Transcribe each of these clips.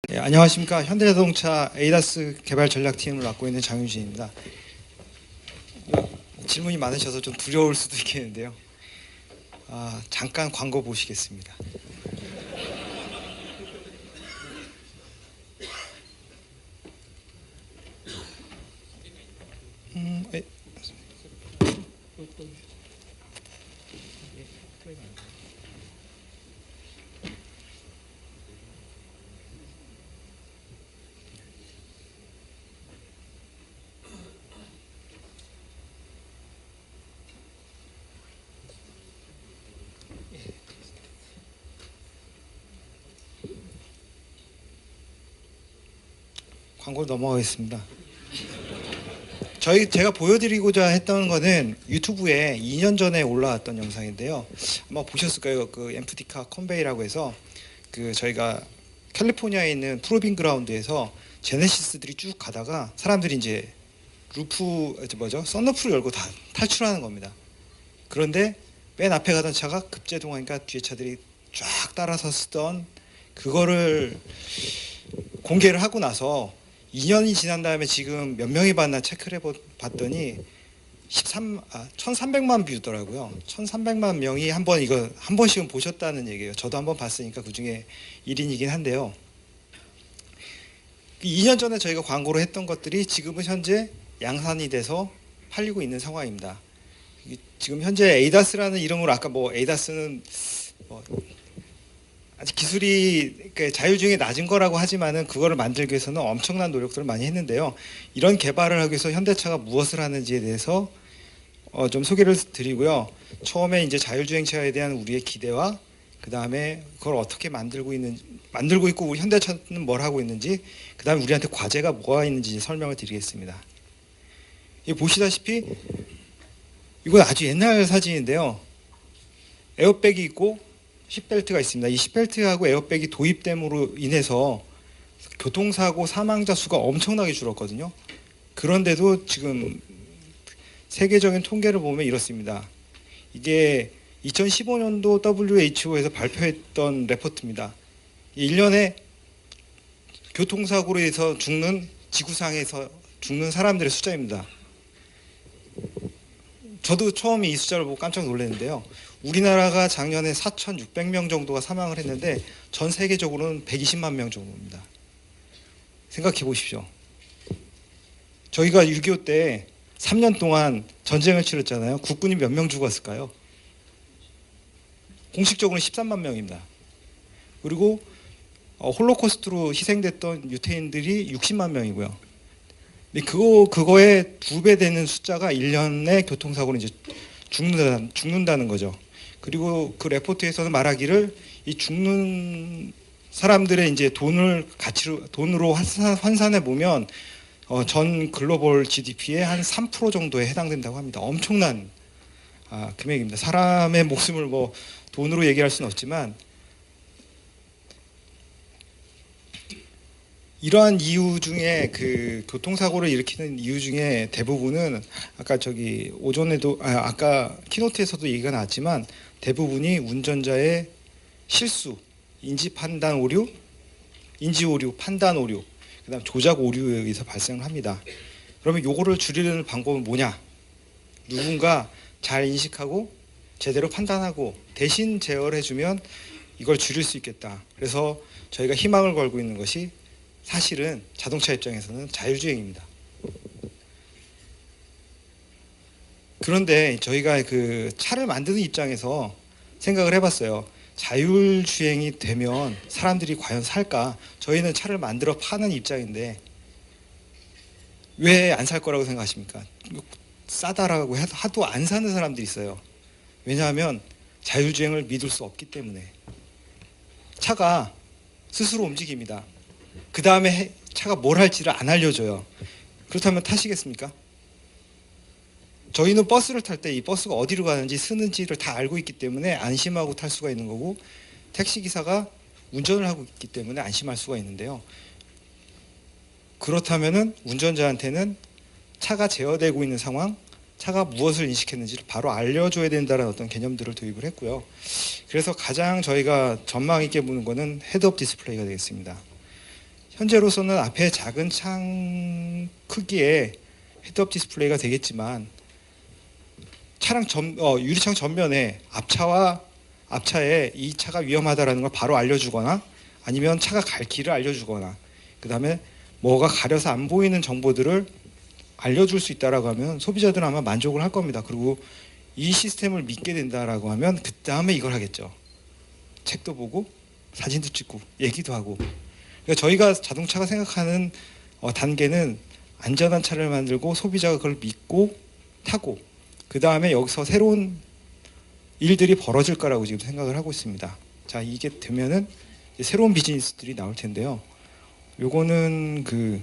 네, 안녕하십니까. 현대자동차 에이다스 개발 전략팀을 맡고 있는 장윤진입니다. 질문이 많으셔서 좀 두려울 수도 있겠는데요. 잠깐 광고 보시겠습니다. 에, 광고로 넘어가겠습니다. 제가 보여드리고자 했던 거는 유튜브에 2년 전에 올라왔던 영상인데요. 아마 보셨을까요? 그 엠프티카 컨베이라고 해서 저희가 캘리포니아에 있는 프로빙 그라운드에서 제네시스들이 쭉 가다가 사람들이 이제 썬루프를 열고 다 탈출하는 겁니다. 그런데 맨 앞에 가던 차가 급제동하니까 뒤에 차들이 쫙 따라서 쓰던 그거를 공개를 하고 나서 2년이 지난 다음에 지금 몇 명이 봤나 체크를 해봤더니 1300만 뷰더라고요. 1300만 명이 한 번씩은 보셨다는 얘기예요. 저도 한 번 봤으니까 그 중에 1인이긴 한데요. 2년 전에 저희가 광고를 했던 것들이 지금은 현재 양산이 돼서 팔리고 있는 상황입니다. 지금 현재 에이다스라는 이름으로 아까 에이다스는 아직 기술이 자율주행이 낮은 거라고 하지만은 그거를 만들기 위해서는 엄청난 노력들을 많이 했는데요. 이런 개발을 하기 위해서 현대차가 무엇을 하는지에 대해서 좀 소개를 드리고요. 처음에 이제 자율주행차에 대한 우리의 기대와 그 다음에 그걸 어떻게 만들고 있고 우리 현대차는 뭘 하고 있는지, 그 다음에 우리한테 과제가 뭐가 있는지 설명을 드리겠습니다. 이 보시다시피 이건 아주 옛날 사진인데요. 에어백이 있고 시트벨트가 있습니다. 이 시트벨트하고 에어백이 도입됨으로 인해서 교통사고 사망자 수가 엄청나게 줄었거든요. 그런데도 지금 세계적인 통계를 보면 이렇습니다. 이게 2015년도 WHO에서 발표했던 레포트입니다. 1년에 교통사고로 해서 지구상에서 죽는 사람들의 숫자입니다. 저도 처음에 이 숫자를 보고 깜짝 놀랐는데요. 우리나라가 작년에 4,600명 정도가 사망을 했는데 전 세계적으로는 120만 명 정도입니다. 생각해 보십시오. 저희가 6.25 때 3년 동안 전쟁을 치렀잖아요. 국군이 몇 명 죽었을까요? 공식적으로는 13만 명입니다. 그리고 홀로코스트로 희생됐던 유태인들이 60만 명이고요. 근데 그거에 2배 되는 숫자가 1년에 교통사고로 이제 죽는다는 거죠. 그리고 그 레포트에서는 말하기를 이 죽는 사람들의 이제 돈으로 환산해 보면 전 글로벌 GDP의 한 3% 정도에 해당된다고 합니다. 엄청난 금액입니다. 사람의 목숨을 돈으로 얘기할 수는 없지만, 이러한 이유 중에 교통사고를 일으키는 이유 중에 대부분은 아까 키노트에서도 얘기가 나왔지만 대부분이 운전자의 실수, 인지 오류, 판단 오류, 그다음 조작 오류에 의해서 발생을 합니다. 그러면 요거를 줄이는 방법은 뭐냐? 누군가 잘 인식하고 제대로 판단하고 대신 제어해주면 이걸 줄일 수 있겠다. 그래서 저희가 희망을 걸고 있는 것이 사실은 자동차 입장에서는 자율주행입니다. 그런데 저희가 차를 만드는 입장에서 생각을 해봤어요. 자율주행이 되면 사람들이 과연 살까? 저희는 차를 만들어 파는 입장인데 왜 안 살 거라고 생각하십니까? 싸다라고 하도 안 사는 사람들이 있어요. 왜냐하면 자율주행을 믿을 수 없기 때문에. 차가 스스로 움직입니다. 그 다음에 차가 뭘 할지를 안 알려줘요. 그렇다면 타시겠습니까? 저희는 버스를 탈 때 이 버스가 어디로 가는지 쓰는지를 다 알고 있기 때문에 안심하고 탈 수가 있는 거고, 택시기사가 운전을 하고 있기 때문에 안심할 수가 있는데요. 그렇다면은 운전자한테는 차가 제어되고 있는 상황, 차가 무엇을 인식했는지를 바로 알려줘야 된다는 어떤 개념들을 도입을 했고요. 그래서 가장 저희가 전망 있게 보는 거는 헤드업 디스플레이가 되겠습니다. 현재로서는 앞에 작은 창 크기의 헤드업 디스플레이가 되겠지만 차량 유리창 전면에 앞차에 이 차가 위험하다라는 걸 바로 알려주거나 아니면 차가 갈 길을 알려주거나 그 다음에 뭐가 가려서 안 보이는 정보들을 알려줄 수 있다라고 하면 소비자들은 아마 만족을 할 겁니다. 그리고 이 시스템을 믿게 된다라고 하면 그 다음에 이걸 하겠죠. 책도 보고 사진도 찍고 얘기도 하고. 그러니까 저희가 자동차가 생각하는 단계는 안전한 차를 만들고 소비자가 그걸 믿고 타고 그 다음에 여기서 새로운 일들이 벌어질 거라고 지금 생각을 하고 있습니다. 자, 이게 되면은 새로운 비즈니스들이 나올 텐데요. 요거는 그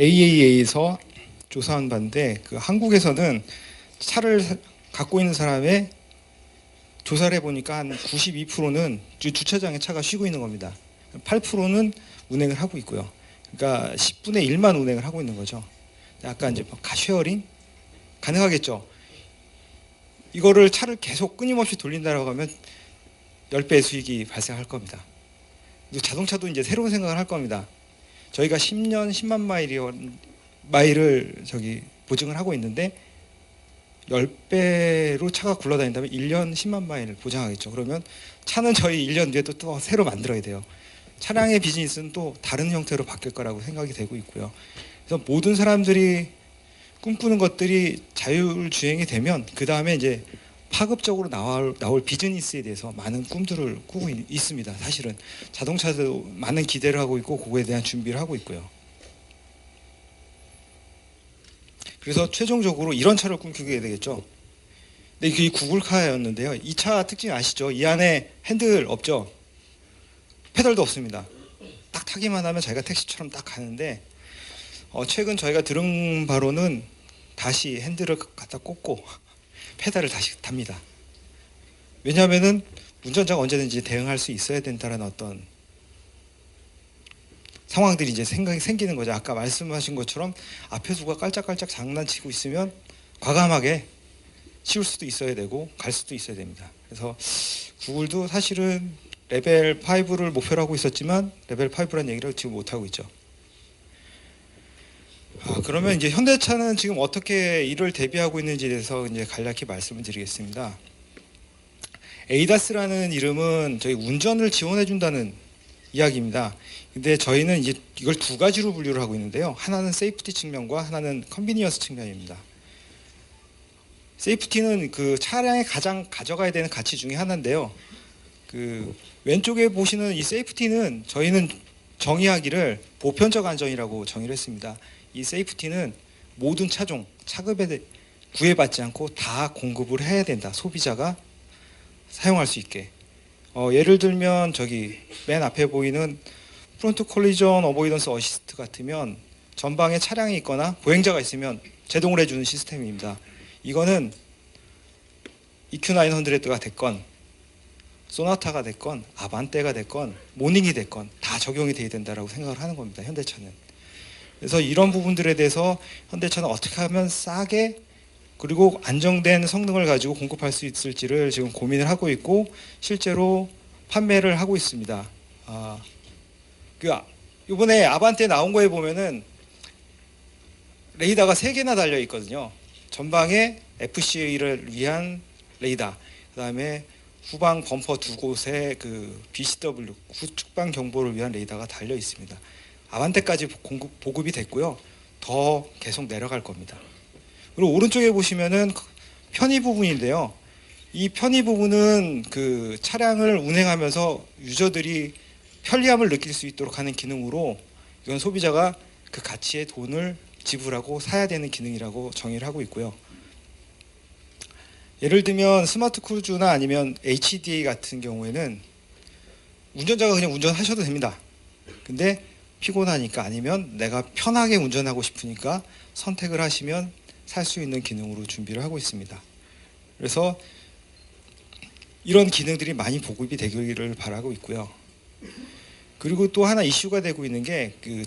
AAA에서 조사한 바인데 그 한국에서는 차를 갖고 있는 사람의 조사를 해보니까 한 92%는 주차장에 차가 쉬고 있는 겁니다. 8%는 운행을 하고 있고요. 그러니까 10분의 1만 운행을 하고 있는 거죠. 아까 이제 카쉐어링 가능하겠죠. 이거를 차를 계속 끊임없이 돌린다라고 하면 10배의 수익이 발생할 겁니다. 자동차도 이제 새로운 생각을 할 겁니다. 저희가 10년 10만 마일을 보증을 하고 있는데 10배로 차가 굴러다닌다면 1년 10만 마일을 보장하겠죠. 그러면 차는 저희 1년 뒤에 또 새로 만들어야 돼요. 차량의 비즈니스는 또 다른 형태로 바뀔 거라고 생각이 되고 있고요. 그래서 모든 사람들이 꿈꾸는 것들이 자율주행이 되면 그 다음에 이제 파급적으로 나올 비즈니스에 대해서 많은 꿈들을 꾸고 있습니다. 사실은 자동차도 많은 기대를 하고 있고 그거에 대한 준비를 하고 있고요. 그래서 최종적으로 이런 차를 꿈꾸게 되겠죠. 근데 이게 구글카였는데요. 이 차 특징 아시죠? 이 안에 핸들 없죠? 페달도 없습니다. 딱 타기만 하면 자기가 택시처럼 딱 가는데 최근 저희가 들은 바로는 다시 핸들을 갖다 꽂고 페달을 다시 답니다. 왜냐하면은 운전자가 언제든지 대응할 수 있어야 된다는 어떤 상황들이 이제 생각이 생기는 거죠. 아까 말씀하신 것처럼 앞에 누가 깔짝깔짝 장난치고 있으면 과감하게 치울 수도 있어야 되고 갈 수도 있어야 됩니다. 그래서 구글도 사실은 레벨 5를 목표로 하고 있었지만 레벨 5라는 얘기를 지금 못 하고 있죠. 그러면 이제 현대차는 지금 어떻게 이를 대비하고 있는지에 대해서 이제 간략히 말씀을 드리겠습니다. 에이다스라는 이름은 저희 운전을 지원해 준다는 이야기입니다. 근데 저희는 이제 이걸 두 가지로 분류를 하고 있는데요. 하나는 세이프티 측면과 하나는 컨비니언스 측면입니다. 세이프티는 그 차량에 가장 가져가야 되는 가치 중에 하나인데요. 그 왼쪽에 보시는 이 세이프티는 저희는 정의하기를 보편적 안전이라고 정의를 했습니다. 이 세이프티는 모든 차종, 차급에 구애받지 않고 다 공급을 해야 된다. 소비자가 사용할 수 있게. 예를 들면 맨 앞에 보이는 프론트 콜리전 어보이던스 어시스트 같으면 전방에 차량이 있거나 보행자가 있으면 제동을 해주는 시스템입니다. 이거는 EQ900가 됐건 소나타가 됐건 아반떼가 됐건 모닝이 됐건 다 적용이 돼야 된다고 생각을 하는 겁니다. 현대차는. 그래서 이런 부분들에 대해서 현대차는 어떻게 하면 싸게 그리고 안정된 성능을 가지고 공급할 수 있을지를 지금 고민을 하고 있고 실제로 판매를 하고 있습니다. 이번에 아반떼 나온 거에 보면은 레이더가 3개나 달려 있거든요. 전방에 FC를 위한 레이더, 그 다음에 후방 범퍼 두 곳에 그 BCW 후측방 경보를 위한 레이더가 달려 있습니다. 아반떼까지 보급이 됐고요. 더 계속 내려갈 겁니다. 그리고 오른쪽에 보시면은 편의 부분인데요. 이 편의 부분은 그 차량을 운행하면서 유저들이 편리함을 느낄 수 있도록 하는 기능으로 이건 소비자가 그 가치의 돈을 지불하고 사야 되는 기능이라고 정의를 하고 있고요. 예를 들면 스마트 크루즈나 아니면 HDA 같은 경우에는 운전자가 그냥 운전하셔도 됩니다. 근데 피곤하니까 아니면 내가 편하게 운전하고 싶으니까 선택을 하시면 살 수 있는 기능으로 준비를 하고 있습니다. 그래서 이런 기능들이 많이 보급이 되기를 바라고 있고요. 그리고 또 하나 이슈가 되고 있는 게 그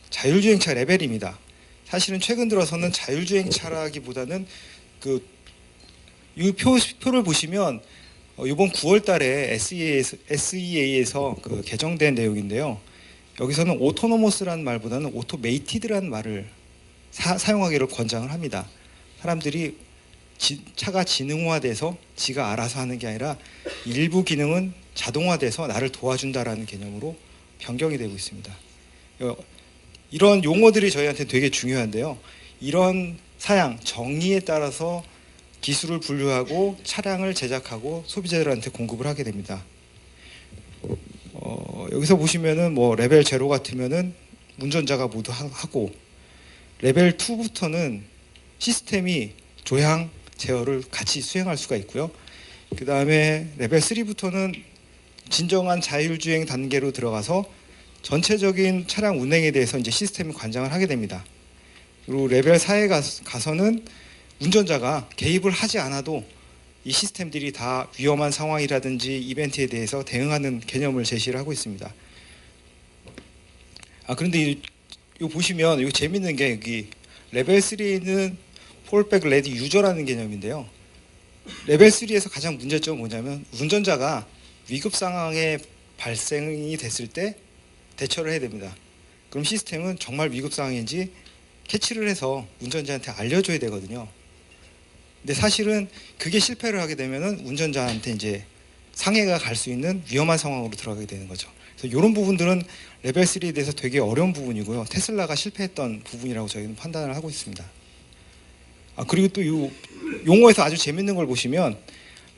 자율주행차 레벨입니다. 사실은 최근 들어서는 자율주행차라기보다는 이 표를 보시면 이번 9월 달에 SEA에서 그 개정된 내용인데요. 여기서는 오토노머스라는 말보다는 오토메이티드라는 말을 사용하기를 권장을 합니다. 사람들이 차가 지능화돼서 지가 알아서 하는 게 아니라 일부 기능은 자동화돼서 나를 도와준다라는 개념으로 변경이 되고 있습니다. 이런 용어들이 저희한테 되게 중요한데요. 이런 사양, 정의에 따라서 기술을 분류하고 차량을 제작하고 소비자들한테 공급을 하게 됩니다. 여기서 보시면은 뭐 레벨 0 같으면은 운전자가 모두 하고, 레벨 2부터는 시스템이 조향, 제어를 같이 수행할 수가 있고요. 그 다음에 레벨 3부터는 진정한 자율주행 단계로 들어가서 전체적인 차량 운행에 대해서 이제 시스템이 관장을 하게 됩니다. 그리고 레벨 4에 가서는 운전자가 개입을 하지 않아도 이 시스템들이 다 위험한 상황이라든지 이벤트에 대해서 대응하는 개념을 제시를 하고 있습니다. 그런데 이거 보시면 이거 재밌는 게, 여기 레벨 3는 폴백 레디 유저라는 개념인데요. 레벨 3에서 가장 문제점은 뭐냐면 운전자가 위급 상황에 발생이 됐을 때 대처를 해야 됩니다. 그럼 시스템은 정말 위급 상황인지 캐치를 해서 운전자한테 알려줘야 되거든요. 근데 사실은 그게 실패를 하게 되면은 운전자한테 이제 상해가 갈 수 있는 위험한 상황으로 들어가게 되는 거죠. 그래서 이런 부분들은 레벨 3에 대해서 되게 어려운 부분이고요. 테슬라가 실패했던 부분이라고 저희는 판단을 하고 있습니다. 그리고 또 이 용어에서 아주 재밌는 걸 보시면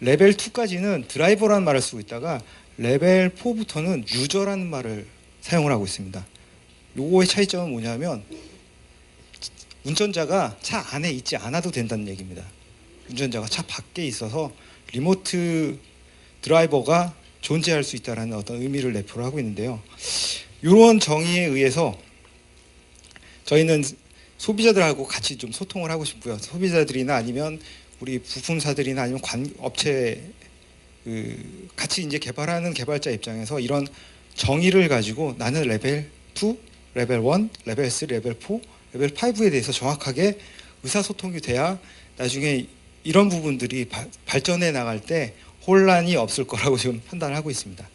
레벨 2까지는 드라이버라는 말을 쓰고 있다가 레벨 4부터는 유저라는 말을 사용을 하고 있습니다. 요거의 차이점은 뭐냐면 운전자가 차 안에 있지 않아도 된다는 얘기입니다. 운전자가 차 밖에 있어서 리모트 드라이버가 존재할 수 있다는 어떤 의미를 내포를 하고 있는데요. 이런 정의에 의해서 저희는 소비자들하고 같이 좀 소통을 하고 싶고요. 소비자들이나 아니면 우리 부품사들이나 아니면 업체 같이 이제 개발하는 개발자 입장에서 이런 정의를 가지고 나는 레벨 2, 레벨 1, 레벨 3, 레벨 4, 레벨 5에 대해서 정확하게 의사소통이 돼야 나중에 이런 부분들이 발전해 나갈 때 혼란이 없을 거라고 지금 판단을 하고 있습니다.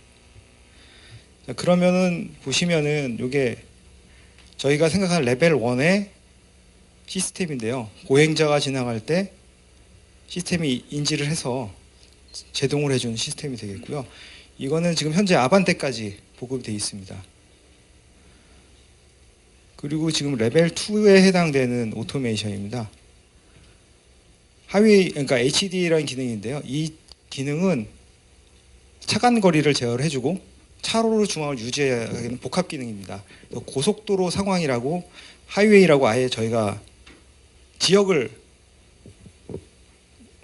자, 그러면은 보시면은 이게 저희가 생각하는 레벨 1의 시스템인데요. 보행자가 지나갈 때 시스템이 인지를 해서 제동을 해주는 시스템이 되겠고요. 이거는 지금 현재 아반떼까지 보급이 되어 있습니다. 그리고 지금 레벨 2에 해당되는 오토메이션입니다. 그러니까 HD라는 기능인데요. 이 기능은 차간 거리를 제어를 해주고 차로 중앙을 유지하는 복합 기능입니다. 고속도로 상황이라고 하이웨이라고 아예 저희가 지역을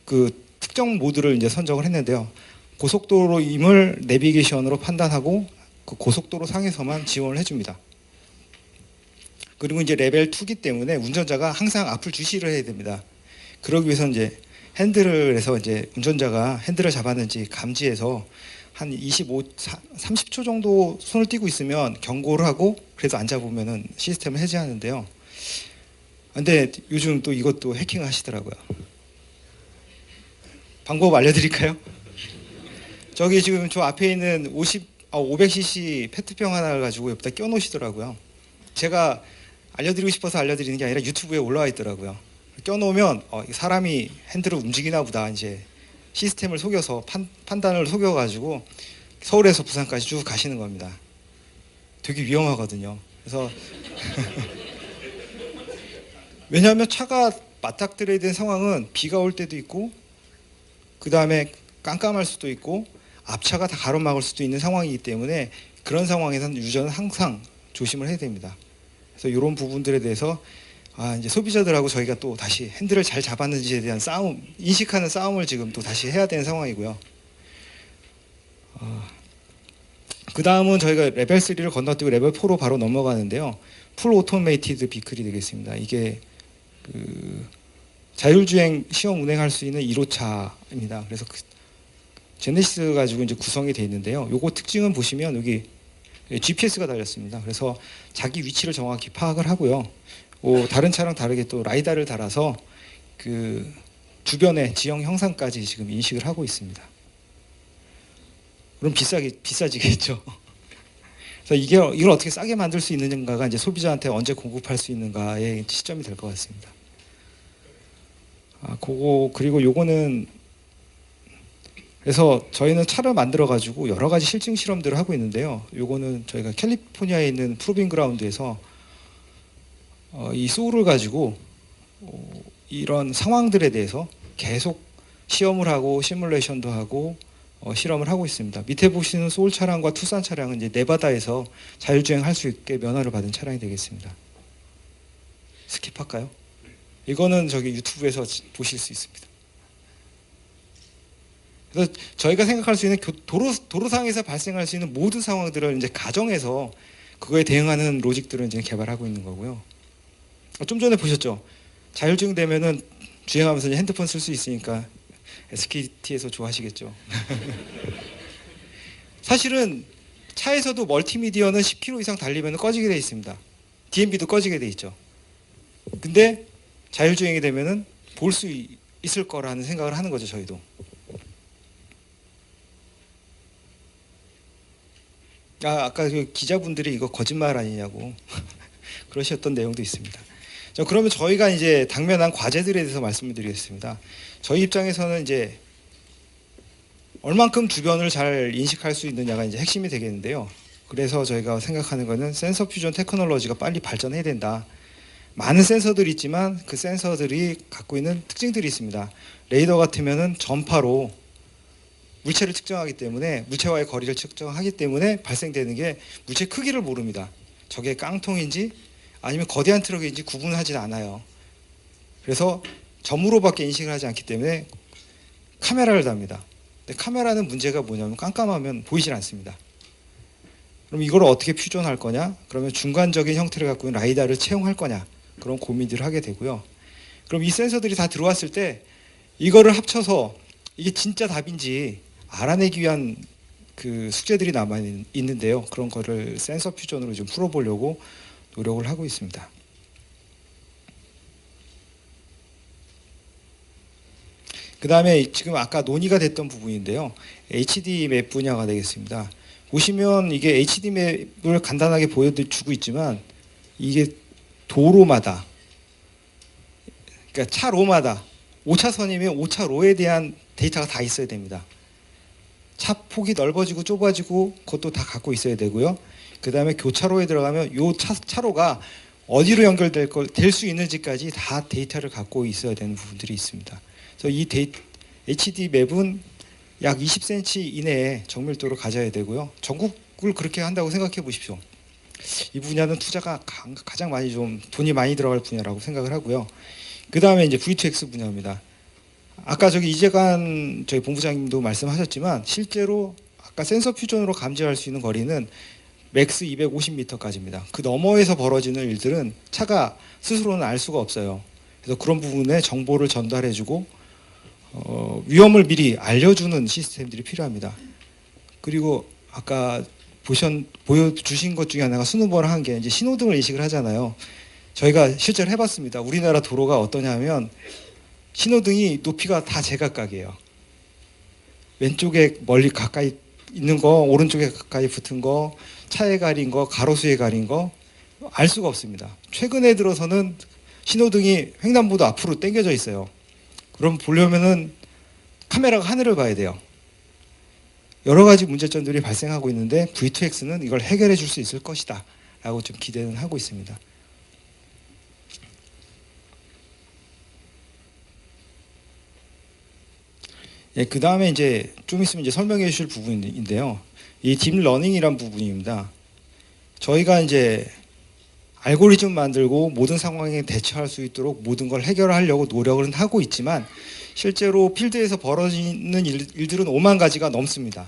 그 특정 모드를 이제 선정을 했는데요. 고속도로임을 내비게이션으로 판단하고 그 고속도로 상에서만 지원을 해줍니다. 그리고 이제 레벨 2기 때문에 운전자가 항상 앞을 주시를 해야 됩니다. 그러기 위해서 이제 핸들을 해서 이제 운전자가 핸들을 잡았는지 감지해서 한 30초 정도 손을 띄고 있으면 경고를 하고 그래도 안 잡으면은 시스템을 해제하는데요. 근데 요즘 또 이것도 해킹을 하시더라고요. 방법 알려드릴까요? 저기 지금 저 앞에 있는 500cc 페트병 하나를 가지고 옆에다 껴놓으시더라고요. 제가 알려드리고 싶어서 알려드리는 게 아니라 유튜브에 올라와 있더라고요. 껴놓으면 사람이 핸들을 움직이나 보다, 이제 시스템을 속여서 판단을 속여가지고 서울에서 부산까지 쭉 가시는 겁니다. 되게 위험하거든요. 그래서 왜냐하면 차가 맞닥뜨려야 되는 상황은 비가 올 때도 있고 그 다음에 깜깜할 수도 있고 앞차가 다 가로막을 수도 있는 상황이기 때문에 그런 상황에서는 유저는 항상 조심을 해야 됩니다. 그래서 이런 부분들에 대해서 이제 소비자들하고 저희가 또 다시 핸들을 잘 잡았는지에 대한 싸움, 인식하는 싸움을 지금 또 다시 해야 되는 상황이고요. 그 다음은 저희가 레벨 3를 건너뛰고 레벨 4로 바로 넘어가는데요. 풀 오토메이티드 비클이 되겠습니다. 이게 자율주행 시험 운행할 수 있는 1호차입니다. 그래서 제네시스 가지고 이제 구성이 되어 있는데요. 요거 특징은 보시면 여기 GPS가 달렸습니다. 그래서 자기 위치를 정확히 파악을 하고요. 다른 차랑 다르게 또 라이다를 달아서 그 주변의 지형 형상까지 지금 인식을 하고 있습니다. 그럼 비싸지겠죠. 그래서 이걸 어떻게 싸게 만들 수 있는가가 이제 소비자한테 언제 공급할 수 있는가의 시점이 될 것 같습니다. 그리고 요거는 그래서 저희는 차를 만들어 가지고 여러 가지 실증 실험들을 하고 있는데요. 요거는 저희가 캘리포니아에 있는 프로빙 그라운드에서 이 소울을 가지고 이런 상황들에 대해서 계속 시험을 하고 시뮬레이션도 하고 실험을 하고 있습니다. 밑에 보시는 소울 차량과 투싼 차량은 이제 네바다에서 자율주행할 수 있게 면허를 받은 차량이 되겠습니다. 스킵할까요? 이거는 저기 유튜브에서 보실 수 있습니다. 그래서 저희가 생각할 수 있는 도로상에서 발생할 수 있는 모든 상황들을 이제 가정에서 그거에 대응하는 로직들을 이제 개발하고 있는 거고요. 좀 전에 보셨죠? 자율주행 되면은 주행하면서 이제 핸드폰 쓸 수 있으니까 SKT에서 좋아하시겠죠. 사실은 차에서도 멀티미디어는 10km 이상 달리면 꺼지게 돼 있습니다. DMB도 꺼지게 돼 있죠. 근데 자율주행이 되면은 볼 수 있을 거라는 생각을 하는 거죠, 저희도. 아까 그 기자분들이 이거 거짓말 아니냐고 그러셨던 내용도 있습니다. 자, 그러면 저희가 이제 당면한 과제들에 대해서 말씀을 드리겠습니다. 저희 입장에서는 이제 얼만큼 주변을 잘 인식할 수 있느냐가 이제 핵심이 되겠는데요. 그래서 저희가 생각하는 거는 센서 퓨전 테크놀로지가 빨리 발전해야 된다. 많은 센서들이 있지만 그 센서들이 갖고 있는 특징들이 있습니다. 레이더 같으면은 전파로 물체를 측정하기 때문에 물체와의 거리를 측정하기 때문에 발생되는 게 물체 크기를 모릅니다. 저게 깡통인지 아니면 거대한 트럭인지 구분하지 않아요. 그래서 점으로밖에 인식을 하지 않기 때문에 카메라를 답니다. 근데 카메라는 문제가 뭐냐면 깜깜하면 보이질 않습니다. 그럼 이걸 어떻게 퓨전할 거냐? 그러면 중간적인 형태를 갖고 있는 라이다를 채용할 거냐? 그런 고민들을 하게 되고요. 그럼 이 센서들이 다 들어왔을 때 이거를 합쳐서 이게 진짜 답인지 알아내기 위한 그 숙제들이 남아 있는데요. 그런 거를 센서 퓨전으로 좀 풀어보려고 노력을 하고 있습니다. 그 다음에 지금 아까 논의가 됐던 부분인데요. HD 맵 분야가 되겠습니다. 보시면 이게 HD 맵을 간단하게 보여주고 있지만 이게 도로마다, 그러니까 차로마다 5차선이면 5차로에 대한 데이터가 다 있어야 됩니다. 차 폭이 넓어지고 좁아지고 그것도 다 갖고 있어야 되고요. 그 다음에 교차로에 들어가면 이 차로가 어디로 연결될 수 있는지까지 다 데이터를 갖고 있어야 되는 부분들이 있습니다. 그래서 이 HD 맵은 약 20cm 이내에 정밀도를 가져야 되고요. 전국을 그렇게 한다고 생각해 보십시오. 이 분야는 투자가 가장 많이 좀 돈이 많이 들어갈 분야라고 생각을 하고요. 그 다음에 이제 V2X 분야입니다. 아까 저기 이재관 저희 본부장님도 말씀하셨지만 실제로 아까 센서 퓨전으로 감지할 수 있는 거리는 맥스 250m까지입니다. 그 너머에서 벌어지는 일들은 차가 스스로는 알 수가 없어요. 그래서 그런 부분에 정보를 전달해주고 위험을 미리 알려주는 시스템들이 필요합니다. 그리고 아까 보여주신 것 중에 하나가 스노버를 한 게 이제 신호등을 인식을 하잖아요. 저희가 실제로 해봤습니다. 우리나라 도로가 어떠냐면 신호등이 높이가 다 제각각이에요. 왼쪽에 멀리 가까이 있는 거, 오른쪽에 가까이 붙은 거, 차에 가린 거, 가로수에 가린 거 알 수가 없습니다. 최근에 들어서는 신호등이 횡단보도 앞으로 당겨져 있어요. 그럼 보려면은 카메라가 하늘을 봐야 돼요. 여러 가지 문제점들이 발생하고 있는데 V2X는 이걸 해결해 줄 수 있을 것이다 라고 좀 기대는 하고 있습니다. 예, 그 다음에 이제 좀 있으면 이제 설명해 주실 부분인데요. 이 딥러닝이란 부분입니다. 저희가 이제 알고리즘 만들고 모든 상황에 대처할 수 있도록 모든 걸 해결하려고 노력은 하고 있지만 실제로 필드에서 벌어지는 일들은 5만 가지가 넘습니다.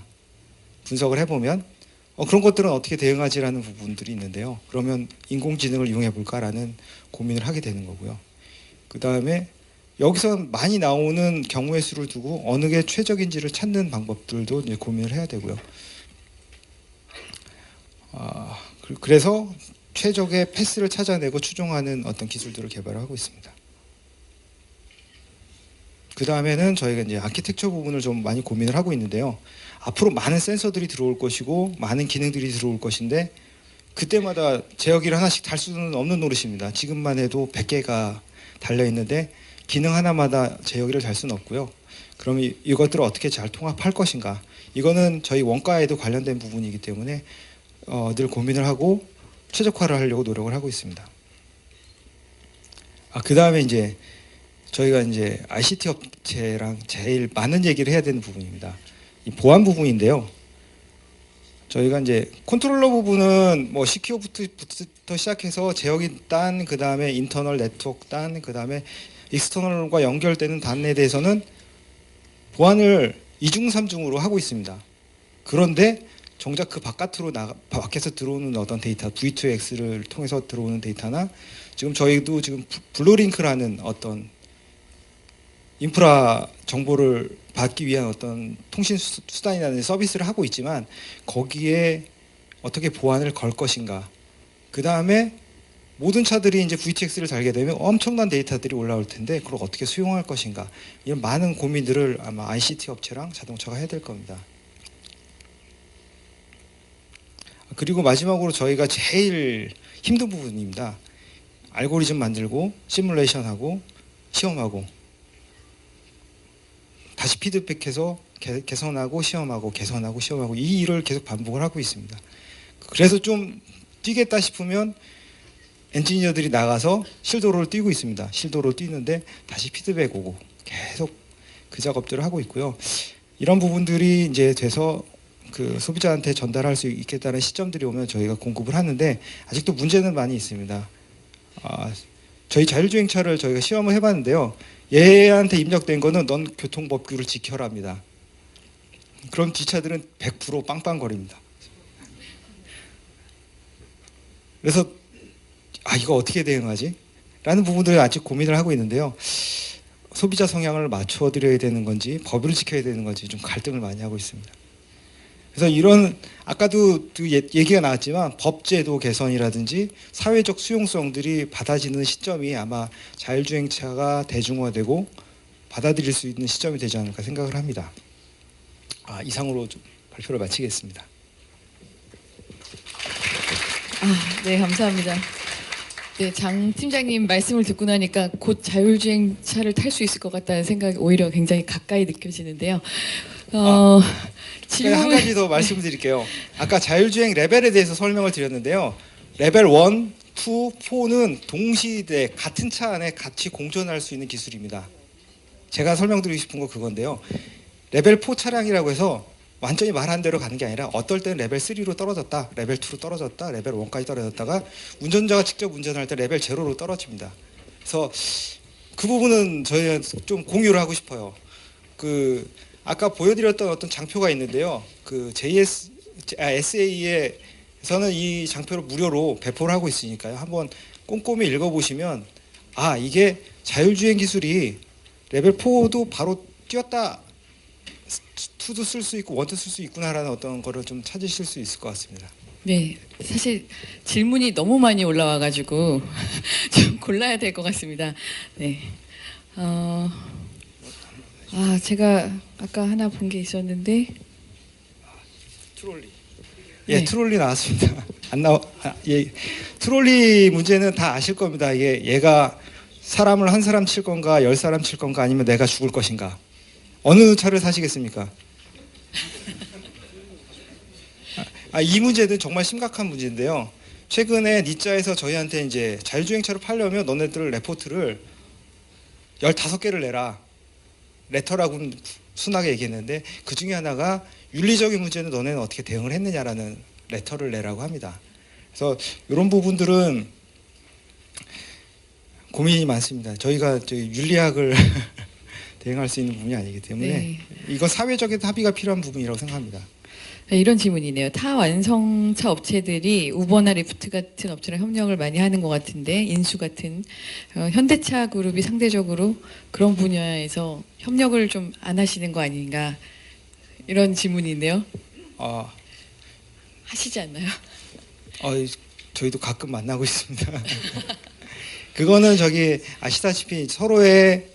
분석을 해보면 그런 것들은 어떻게 대응하지라는 부분들이 있는데요. 그러면 인공지능을 이용해 볼까라는 고민을 하게 되는 거고요. 그 다음에 여기서 많이 나오는 경우의 수를 두고 어느 게 최적인지를 찾는 방법들도 이제 고민을 해야 되고요. 그래서 최적의 패스를 찾아내고 추종하는 어떤 기술들을 개발하고 있습니다. 그 다음에는 저희가 이제 아키텍처 부분을 좀 많이 고민을 하고 있는데요. 앞으로 많은 센서들이 들어올 것이고 많은 기능들이 들어올 것인데 그때마다 제어기를 하나씩 달 수는 없는 노릇입니다. 지금만 해도 100개가 달려 있는데 기능 하나마다 제어기를 달 수는 없고요. 그럼 이것들을 어떻게 잘 통합할 것인가? 이거는 저희 원가에도 관련된 부분이기 때문에 늘 고민을 하고 최적화를 하려고 노력을 하고 있습니다. 그 다음에 이제 저희가 이제 ICT 업체랑 제일 많은 얘기를 해야 되는 부분입니다. 이 보안 부분인데요. 저희가 이제 컨트롤러 부분은 뭐 CQ부터 시작해서 제어기 단, 그 다음에 인터널 네트워크 단, 그 다음에 익스터널과 연결되는 단에 대해서는 보안을 2중, 3중으로 하고 있습니다. 그런데 정작 그 밖에서 들어오는 어떤 데이터, V2X를 통해서 들어오는 데이터나 지금 저희도 지금 블루링크라는 어떤 인프라 정보를 받기 위한 어떤 통신 수단이라는 서비스를 하고 있지만 거기에 어떻게 보안을 걸 것인가. 그 다음에 모든 차들이 이제 VTX를 달게 되면 엄청난 데이터들이 올라올 텐데 그걸 어떻게 수용할 것인가. 이런 많은 고민들을 아마 ICT 업체랑 자동차가 해야 될 겁니다. 그리고 마지막으로 저희가 제일 힘든 부분입니다. 알고리즘 만들고 시뮬레이션하고 시험하고 다시 피드백해서 개선하고 시험하고 개선하고 시험하고 이 일을 계속 반복을 하고 있습니다. 그래서 좀 뛰겠다 싶으면 엔지니어들이 나가서 실도로를 뛰고 있습니다. 실도로를 뛰는데 다시 피드백 오고 계속 그 작업들을 하고 있고요. 이런 부분들이 이제 돼서 그 소비자한테 전달할 수 있겠다는 시점들이 오면 저희가 공급을 하는데 아직도 문제는 많이 있습니다. 저희 자율주행차를 저희가 시험을 해봤는데요. 얘한테 입력된 거는 넌 교통법규를 지켜라입니다. 그럼 뒷차들은 100% 빵빵거립니다. 그래서 이거 어떻게 대응하지? 라는 부분들을 아직 고민을 하고 있는데요. 소비자 성향을 맞춰드려야 되는 건지 법을 지켜야 되는 건지 좀 갈등을 많이 하고 있습니다. 그래서 이런 아까도 얘기가 나왔지만 법제도 개선이라든지 사회적 수용성들이 받아지는 시점이 아마 자율주행차가 대중화되고 받아들일 수 있는 시점이 되지 않을까 생각을 합니다. 이상으로 좀 발표를 마치겠습니다. 네, 감사합니다. 네, 장 팀장님 말씀을 듣고 나니까 곧 자율주행차를 탈 수 있을 것 같다는 생각이 오히려 굉장히 가까이 느껴지는데요. 한 가지 더 말씀드릴게요. 아까 자율주행 레벨에 대해서 설명을 드렸는데요. 레벨 1, 2, 4는 동시대 같은 차 안에 같이 공존할 수 있는 기술입니다. 제가 설명드리고 싶은 거 그건데요. 레벨 4 차량이라고 해서 완전히 말한 대로 가는 게 아니라 어떨 때는 레벨 3로 떨어졌다, 레벨 2로 떨어졌다, 레벨 1까지 떨어졌다가 운전자가 직접 운전할 때 레벨 0로 떨어집니다. 그래서 그 부분은 저희가 좀 공유를 하고 싶어요. 아까 보여드렸던 어떤 장표가 있는데요. SA에서는 이 장표를 무료로 배포를 하고 있으니까요. 한번 꼼꼼히 읽어보시면 이게 자율주행 기술이 레벨 4도 바로 뛰었다, 2도 쓸 수 있고 1도 쓸 수 있구나라는 어떤 거를 좀 찾으실 수 있을 것 같습니다. 네, 사실 질문이 너무 많이 올라와가지고 좀 골라야 될 것 같습니다. 네. 제가 아까 하나 본 게 있었는데 트롤리. 네. 트롤리 나왔습니다. 트롤리 문제는 다 아실 겁니다. 얘가 사람을 한 사람 칠 건가, 10사람 칠 건가, 아니면 내가 죽을 것인가. 어느 차를 사시겠습니까? 이 문제는 정말 심각한 문제인데요. 최근에 니자에서 저희한테 이제 자율주행차를 팔려면 너네들 레포트를 15개를 내라. 레터라고는 순하게 얘기했는데 그 중에 하나가 윤리적인 문제는 너네는 어떻게 대응을 했느냐라는 레터를 내라고 합니다. 그래서 이런 부분들은 고민이 많습니다. 저희가 윤리학을 대응할 수 있는 부분이 아니기 때문에 이건 사회적인 합의가 필요한 부분이라고 생각합니다. 네, 이런 질문이네요. 타 완성차 업체들이 우버나 리프트 같은 업체랑 협력을 많이 하는 것 같은데 인수 같은 현대차 그룹이 상대적으로 그런 분야에서 협력을 좀 안 하시는 거 아닌가 이런 질문인데요. 하시지 않나요? 저희도 가끔 만나고 있습니다. 그거는 아시다시피 서로의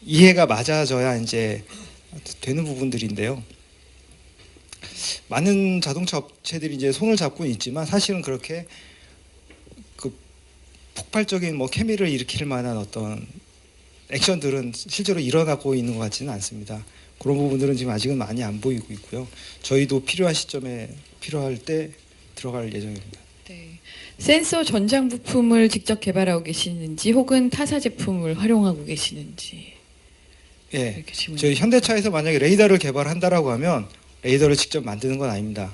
이해가 맞아져야 이제 되는 부분들인데요. 많은 자동차 업체들이 이제 손을 잡고 있지만 사실은 그렇게 그 폭발적인 뭐 케미를 일으킬 만한 어떤 액션들은 실제로 일어나고 있는 것 같지는 않습니다. 그런 부분들은 지금 아직은 많이 안 보이고 있고요. 저희도 필요한 시점에 필요할 때 들어갈 예정입니다. 네. 센서 전장 부품을 직접 개발하고 계시는지 혹은 타사 제품을 활용하고 계시는지 예, 이렇게 질문. 저희 현대차에서 만약에 레이더를 개발한다라고 하면 레이더를 직접 만드는 건 아닙니다.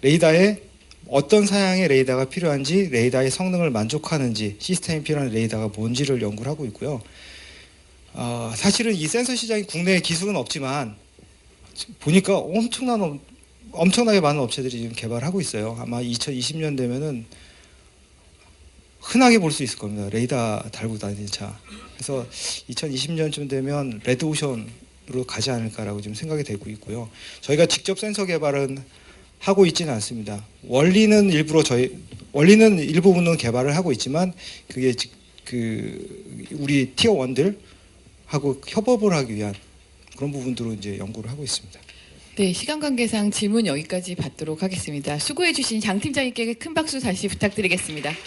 레이더에 어떤 사양의 레이더가 필요한지, 레이더의 성능을 만족하는지, 시스템이 필요한 레이더가 뭔지를 연구를 하고 있고요. 사실은 이 센서 시장이 국내에 기술은 없지만 보니까 엄청나게 많은 업체들이 지금 개발하고 있어요. 아마 2020년 되면은 흔하게 볼 수 있을 겁니다. 레이더 달고 다니는 차. 그래서 2020년쯤 되면 레드오션으로 가지 않을까라고 지금 생각이 되고 있고요. 저희가 직접 센서 개발은 하고 있지는 않습니다. 원리는 일부분은 개발을 하고 있지만 그게 우리 티어 1들하고 협업을 하기 위한 그런 부분들로 이제 연구를 하고 있습니다. 네, 시간 관계상 질문 여기까지 받도록 하겠습니다. 수고해 주신 장 팀장님께 큰 박수 다시 부탁드리겠습니다. 네.